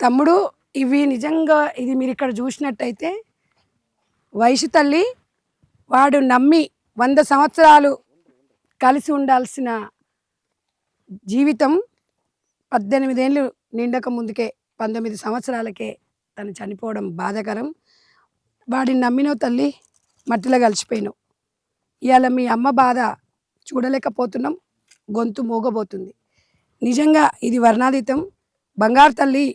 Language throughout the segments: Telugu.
తమ్ముడు ఇవి నిజంగా ఇది మీరు ఇక్కడ చూసినట్టయితే వయసు తల్లి వాడు నమ్మి 100 సంవత్సరాలు కలిసి ఉండాల్సిన జీవితం 18 ఏళ్ళు నిండక ముందుకే 19 సంవత్సరాలకే తను చనిపోవడం బాధాకరం. వాడిని నమ్మినవు తల్లి, మట్టిలో కలిసిపోయినావు. ఇవాళ మీ అమ్మ బాధ చూడలేకపోతున్నాం, గొంతు మోగబోతుంది. నిజంగా ఇది వర్ణాతీతం. బంగారు తల్లి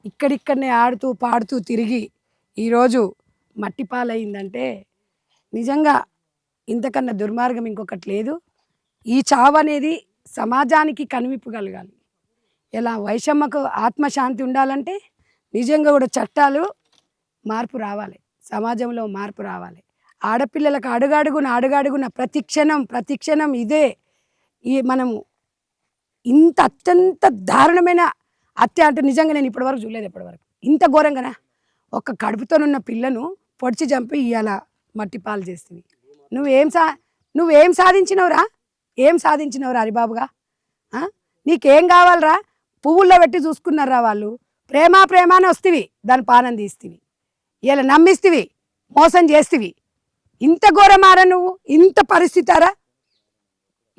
ఇక్కడిక్కడనే ఆడుతూ పాడుతూ తిరిగి ఈరోజు మట్టి పాలైందంటే నిజంగా ఇంతకన్నా దుర్మార్గం ఇంకొకటి లేదు. ఈ చావు అనేది సమాజానికి కనువిప్పు కలగాలి. ఇలా వైషమ్మకు ఆత్మశాంతి ఉండాలంటే నిజంగా కూడా చట్టాలు మార్పు రావాలి, సమాజంలో మార్పు రావాలి. ఆడపిల్లలకు అడుగడుగున ప్రతి క్షణం ఇదే మనము ఇంత అత్యంత దారుణమైన హత్య అంటే నిజంగా నేను ఇప్పటివరకు చూడలేదు. ఎప్పటివరకు ఇంత ఘోరంగానా? ఒక కడుపుతోనున్న పిల్లను పొడిచి చంపి ఇవాళ మట్టి పాలు చేస్తుంది. నువ్వేం సాధించినవురా? ఏం సాధించినవురా హరిబాబుగా? నీకేం కావాలరా? పువ్వుల్లో పెట్టి చూసుకున్నారా వాళ్ళు? ప్రేమానే వస్తేవి, దాని పానం తీస్తేవి, ఇలా నమ్మిస్తేవి, మోసం చేస్తేవి. ఇంత ఘోరమారా నువ్వు? ఇంత పరిస్థితారా?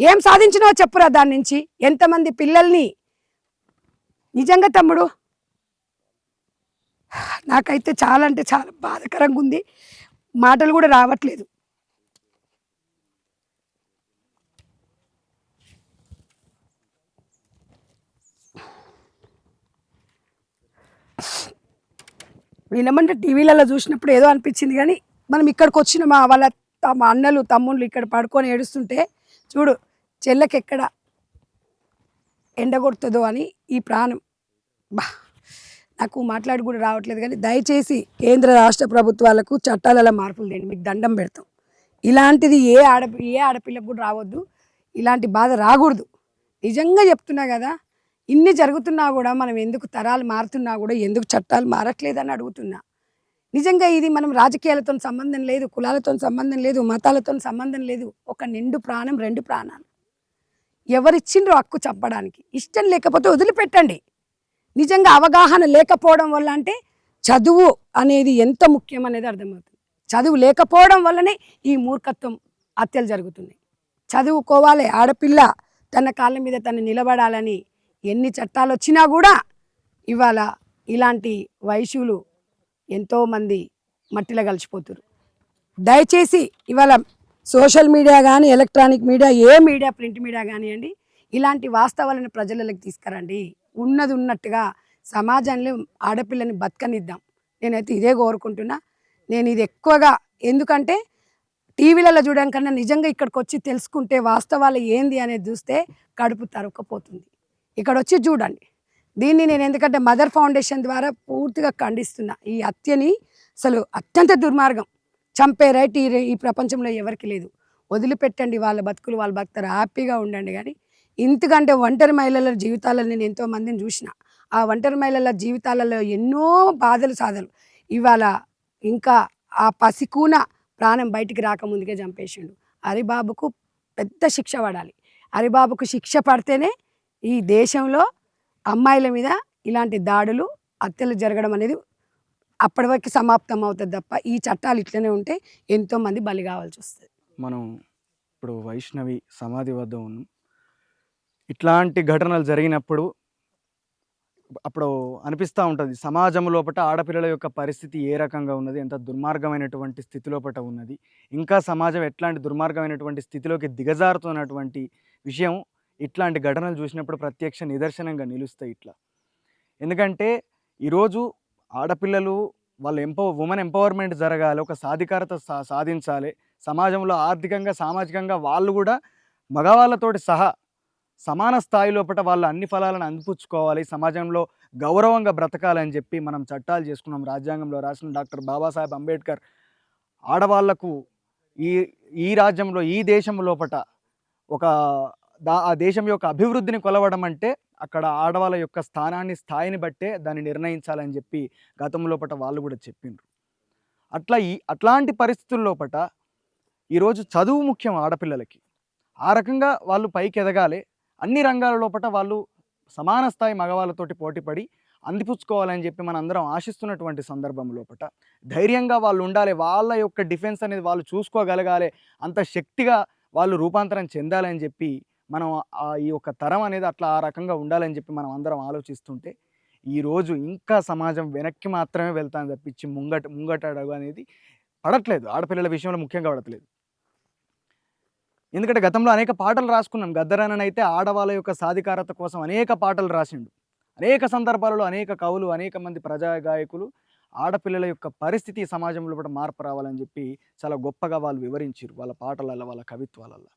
ఏం సాధించినావో చెప్పురా. దాని నుంచి ఎంతమంది పిల్లల్ని? నిజంగా తమ్ముడు నాకైతే చాలా అంటే చాలా బాధాకరంగా ఉంది, మాటలు కూడా రావట్లేదు. నేనేమంటే టీవీలలో చూసినప్పుడు ఏదో అనిపించింది, కానీ మనం ఇక్కడికి వచ్చిన వాళ్ళ అన్నలు తమ్ముళ్ళు ఇక్కడ పడుకొని ఏడుస్తుంటే చూడు చెల్లెకి ఎక్కడ ఎండగొడుతుందో అని ఈ ప్రాణం. నాకు మాట్లాడి కూడా రావట్లేదు. కానీ దయచేసి కేంద్ర రాష్ట్ర ప్రభుత్వాలకు చట్టాలలో మార్పులు తేండి, మీకు దండం పెడతాం. ఇలాంటిది ఏ ఆడపిల్లకు కూడా రావద్దు, ఇలాంటి బాధ రాకూడదు. నిజంగా చెప్తున్నా కదా, ఇన్ని జరుగుతున్నా కూడా మనం ఎందుకు తరాలు మారుతున్నా కూడా ఎందుకు చట్టాలు మారట్లేదని అడుగుతున్నా. నిజంగా ఇది మనం రాజకీయాలతో సంబంధం లేదు, కులాలతో సంబంధం లేదు, మతాలతో సంబంధం లేదు. ఒక నిండు ప్రాణం, 2 ప్రాణాలు ఎవరిచ్చిండ్రో హక్కు చంపడానికి. ఇష్టం లేకపోతే వదిలిపెట్టండి. నిజంగా అవగాహన లేకపోవడం వల్ల అంటే చదువు అనేది ఎంత ముఖ్యం అనేది అర్థమవుతుంది. చదువు లేకపోవడం వల్లనే ఈ మూర్ఖత్వం హత్యలు జరుగుతున్నాయి. చదువుకోవాలి, ఆడపిల్ల తన కాళ్ళ మీద తను నిలబడాలని ఎన్ని చట్టాలు వచ్చినా కూడా ఇవాళ ఇలాంటి వయసులు ఎంతోమంది మట్టిలో కలిసిపోతున్నారు. దయచేసి ఇవాళ సోషల్ మీడియా కానీ, electronic media, media print media కానివ్వండి, ఇలాంటి వాస్తవాలను ప్రజలకి తీసుకురండి. ఉన్నది ఉన్నట్టుగా సమాజంలో ఆడపిల్లని బతకనిద్దాం. నేనైతే ఇదే కోరుకుంటున్నా. నేను ఇది ఎక్కువగా ఎందుకంటే టీవీలలో చూడడం కన్నా నిజంగా ఇక్కడికి వచ్చి తెలుసుకుంటే వాస్తవాలు ఏంది అనేది చూస్తే కడుపు తరుక్కపోతుంది. ఇక్కడ వచ్చి చూడండి. దీన్ని నేను ఎందుకంటే మదర్ ఫౌండేషన్ ద్వారా పూర్తిగా ఖండిస్తున్నా. ఈ హత్యని అసలు అత్యంత దుర్మార్గం. చంపే రైట్ ఈ ప్రపంచంలో ఎవరికి లేదు. వదిలిపెట్టండి, వాళ్ళ బతుకులు వాళ్ళు బతుకుతారు, హ్యాపీగా ఉండండి. కానీ ఇంతకంటే ఒంటరి మహిళల జీవితాలను నేను ఎంతోమందిని చూసిన. ఆ ఒంటరి మహిళల జీవితాలలో ఎన్నో బాధలు సాధలు. ఇవాళ ఇంకా ఆ పసికూన ప్రాణం బయటికి రాకముందుకే చంపేసిండు. హరిబాబుకు పెద్ద శిక్ష పడాలి. హరిబాబుకు శిక్ష పడితేనే ఈ దేశంలో అమ్మాయిల మీద ఇలాంటి దాడులు, హత్యలు జరగడం అనేది అప్పటి వరకు సమాప్తం అవుతుంది తప్ప ఈ చట్టాలు ఇట్లనే ఉంటే ఎంతోమంది బలి కావాల్సి వస్తుంది. మనం ఇప్పుడు వైష్ణవి సమాధి వద్ద ఉన్నాం. ఇట్లాంటి ఘటనలు జరిగినప్పుడు అప్పుడు అనిపిస్తూ ఉంటుంది, సమాజం లోపల ఆడపిల్లల యొక్క పరిస్థితి ఏ రకంగా ఉన్నది, ఎంత దుర్మార్గమైనటువంటి స్థితిలోపట ఉన్నది, ఇంకా సమాజం ఎట్లాంటి దుర్మార్గమైనటువంటి స్థితిలోకి దిగజారుతున్నటువంటి విషయం ఇట్లాంటి ఘటనలు చూసినప్పుడు ప్రత్యక్ష నిదర్శనంగా నిలుస్తాయి. ఇట్లా ఎందుకంటే ఈరోజు ఆడపిల్లలు వాళ్ళ ఉమెన్ ఎంపవర్మెంట్ జరగాలి, ఒక సాధికారత సాధించాలి, సమాజంలో ఆర్థికంగా సామాజికంగా వాళ్ళు కూడా మగవాళ్ళతోటి సహా సమాన స్థాయి లోపల వాళ్ళు అన్ని ఫలాలను అందిపుచ్చుకోవాలి, సమాజంలో గౌరవంగా బ్రతకాలని చెప్పి మనం చట్టాలు చేసుకున్నాం. రాజ్యాంగంలో రాసిన డాక్టర్ బాబాసాహెబ్ అంబేద్కర్ ఆడవాళ్లకు ఈ రాజ్యంలో ఈ దేశం లోపల ఆ దేశం యొక్క అభివృద్ధిని కొలవడం అంటే అక్కడ ఆడవాళ్ళ యొక్క స్థాయిని బట్టే దాన్ని నిర్ణయించాలని చెప్పి గతంలోపట వాళ్ళు కూడా చెప్పిండ్రు. అట్లాంటి పరిస్థితుల్లోపట ఈరోజు చదువు ముఖ్యం ఆడపిల్లలకి. ఆ రకంగా వాళ్ళు పైకి ఎదగాలి, అన్ని రంగాల లోపల వాళ్ళు సమాన స్థాయి మగవాళ్ళతోటి పోటీపడి అందిపుచ్చుకోవాలని చెప్పి మనందరం ఆశిస్తున్నటువంటి సందర్భం లోపట ధైర్యంగా వాళ్ళు ఉండాలి. వాళ్ళ యొక్క డిఫెన్స్ అనేది వాళ్ళు చూసుకోగలగాలి. అంత శక్తిగా వాళ్ళు రూపాంతరం చెందాలని చెప్పి మనం ఈ యొక్క తరం అనేది అట్లా ఆ రకంగా ఉండాలని చెప్పి మనం అందరం ఆలోచిస్తుంటే, ఈరోజు ఇంకా సమాజం వెనక్కి మాత్రమే వెళ్తాంది తప్పించి ముంగట అడుగు అనేది పడట్లేదు. ఆడపిల్లల విషయంలో ముఖ్యంగా పడట్లేదు. ఎందుకంటే గతంలో అనేక పాటలు రాసుకున్నాం. గద్దరననైతే ఆడవాళ్ళ యొక్క సాధికారత కోసం అనేక పాటలు రాసిండు. అనేక సందర్భాలలో అనేక కవులు, అనేక మంది ప్రజా గాయకులు ఆడపిల్లల యొక్క పరిస్థితి ఈ సమాజంలో కూడా మార్పు రావాలని చెప్పి చాలా గొప్పగా వాళ్ళు వివరించారు. వాళ్ళ పాటలలో, వాళ్ళ కవిత్వాలలో.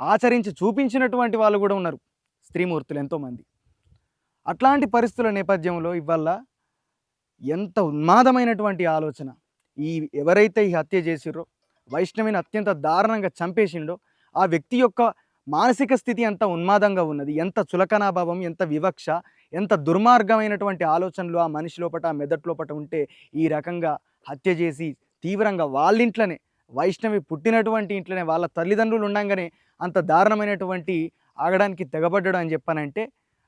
ఆచరించి చూపించినటువంటి వాళ్ళు కూడా ఉన్నారు. స్త్రీమూర్తులు ఎంతోమంది. అట్లాంటి పరిస్థితుల నేపథ్యంలో ఇవాళ ఎంత ఉన్మాదమైనటువంటి ఆలోచన. ఎవరైతే ఈ హత్య చేసిర్రో, వైష్ణవిని అత్యంత దారుణంగా చంపేసిండో ఆ వ్యక్తి యొక్క మానసిక స్థితి ఎంత ఉన్మాదంగా ఉన్నది, ఎంత చులకనాభావం, ఎంత వివక్ష, ఎంత దుర్మార్గమైనటువంటి ఆలోచనలు ఆ మనిషి లోపట, ఆ మెదట్ లోపట ఉంటే ఈ రకంగా హత్య చేసి తీవ్రంగా వాళ్ళింట్లోనే, వైష్ణవి పుట్టినటువంటి ఇంట్లోనే వాళ్ళ తల్లిదండ్రులు ఉండంగానే అంత దారుణమైనటువంటి ఆగడానికి తెగబడ్డాడు అని చెప్పానంటే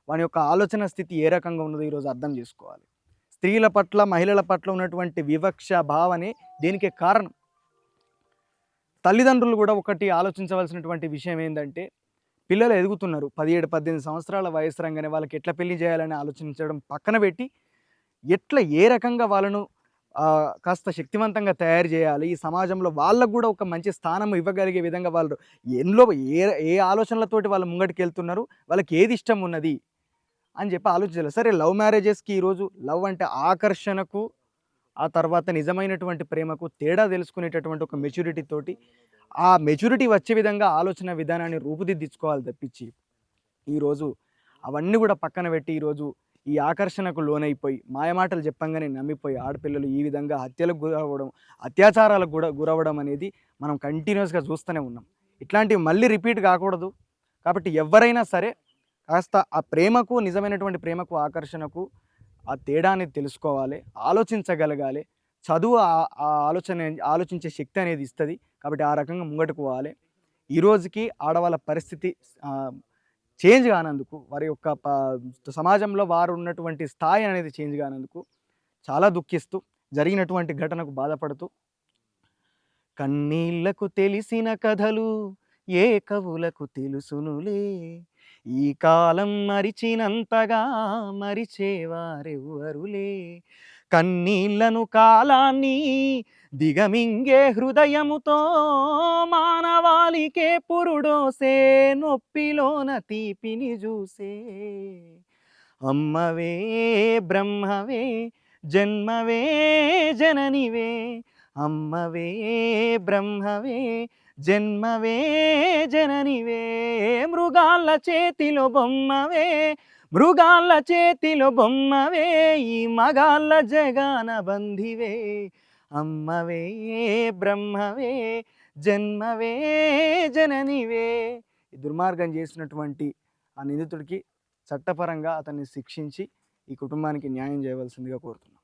వాని యొక్క ఆలోచన స్థితి ఏ రకంగా ఉన్నదో ఈరోజు అర్థం చేసుకోవాలి. స్త్రీల పట్ల, మహిళల పట్ల ఉన్నటువంటి వివక్ష భావనే దీనికి కారణం. తల్లిదండ్రులు కూడా ఒకటి ఆలోచించవలసినటువంటి విషయం ఏంటంటే, పిల్లలు ఎదుగుతున్నారు. 17, 18 సంవత్సరాల వయసు రంగానే వాళ్ళకి ఎట్లా పెళ్లి చేయాలని ఆలోచించడం పక్కన పెట్టి, ఏ రకంగా వాళ్ళను కాస్త శక్తివంతంగా తయారు చేయాలి, ఈ సమాజంలో వాళ్ళకు కూడా ఒక మంచి స్థానం ఇవ్వగలిగే విధంగా వాళ్ళు ఏ ఆలోచనలతోటి వాళ్ళు ముంగటికి వెళ్తున్నారు, వాళ్ళకి ఏది ఇష్టం ఉన్నది అని చెప్పి ఆలోచించాలి. సరే, లవ్ మ్యారేజెస్కి ఈరోజు లవ్ అంటే ఆకర్షణకు, ఆ తర్వాత నిజమైనటువంటి ప్రేమకు తేడా తెలుసుకునేటటువంటి ఒక మెచ్యూరిటీ తోటి, ఆ మెచ్యూరిటీ వచ్చే విధంగా ఆలోచన విధానాన్ని రూపుదిద్దుకోవాలి తప్పించి, ఈరోజు అవన్నీ కూడా పక్కన పెట్టి ఈరోజు ఈ ఆకర్షణకు లోనైపోయి మాయమాటలు చెప్పంగానే నమ్మిపోయి ఆడపిల్లలు ఈ విధంగా హత్యలకు గురవ్వడం, అత్యాచారాలకు కూడా గురవ్వడం అనేది మనం కంటిన్యూస్గా చూస్తూనే ఉన్నాం. ఇట్లాంటివి మళ్ళీ రిపీట్ కాకూడదు. కాబట్టి ఎవరైనా సరే కాస్త ఆ ప్రేమకు, నిజమైనటువంటి ప్రేమకు, ఆకర్షణకు ఆ తేడాన్ని తెలుసుకోవాలి, ఆలోచించగలగాలి. చదువు ఆలోచించే శక్తి అనేది ఇస్తుంది. కాబట్టి ఆ రకంగా ముంగటకు పోవాలి. ఈరోజుకి ఆడవాళ్ళ పరిస్థితి చేంజ్ కానందుకు, వారి యొక్క సమాజంలో వారు ఉన్నటువంటి స్థాయి అనేది చేంజ్ కానందుకు చాలా దుఃఖిస్తూ, జరిగినటువంటి ఘటనకు బాధపడుతూ, కన్నీళ్లకు తెలిసిన కథలు ఏ కవులకు తెలుసునులే, ఈ కాలం మరిచినంతగా మరిచేవారెవ్వరులే, కన్నీళ్లను కాలాన్ని దిగమింగే హృదయముతో మానవాళికే పురుడోసే, నొప్పిలోన తీపిని చూసే, అమ్మవే బ్రహ్మవే జన్మవే జననివే, అమ్మవే బ్రహ్మవే జన్మవే జననివే, మృగాళ్ళ చేతిలో బొమ్మవే, మృగాళ్ళ చేతిలో బొమ్మవే, ఈ మగాళ్ళ జగాన బంధివే, అమ్మవే బ్రహ్మవే జన్మవే జననివే. ఈ దుర్మార్గం చేసినటువంటి ఆ నిందితుడికి చట్టపరంగా అతన్ని శిక్షించి ఈ కుటుంబానికి న్యాయం చేయవలసిందిగా కోరుతున్నాం.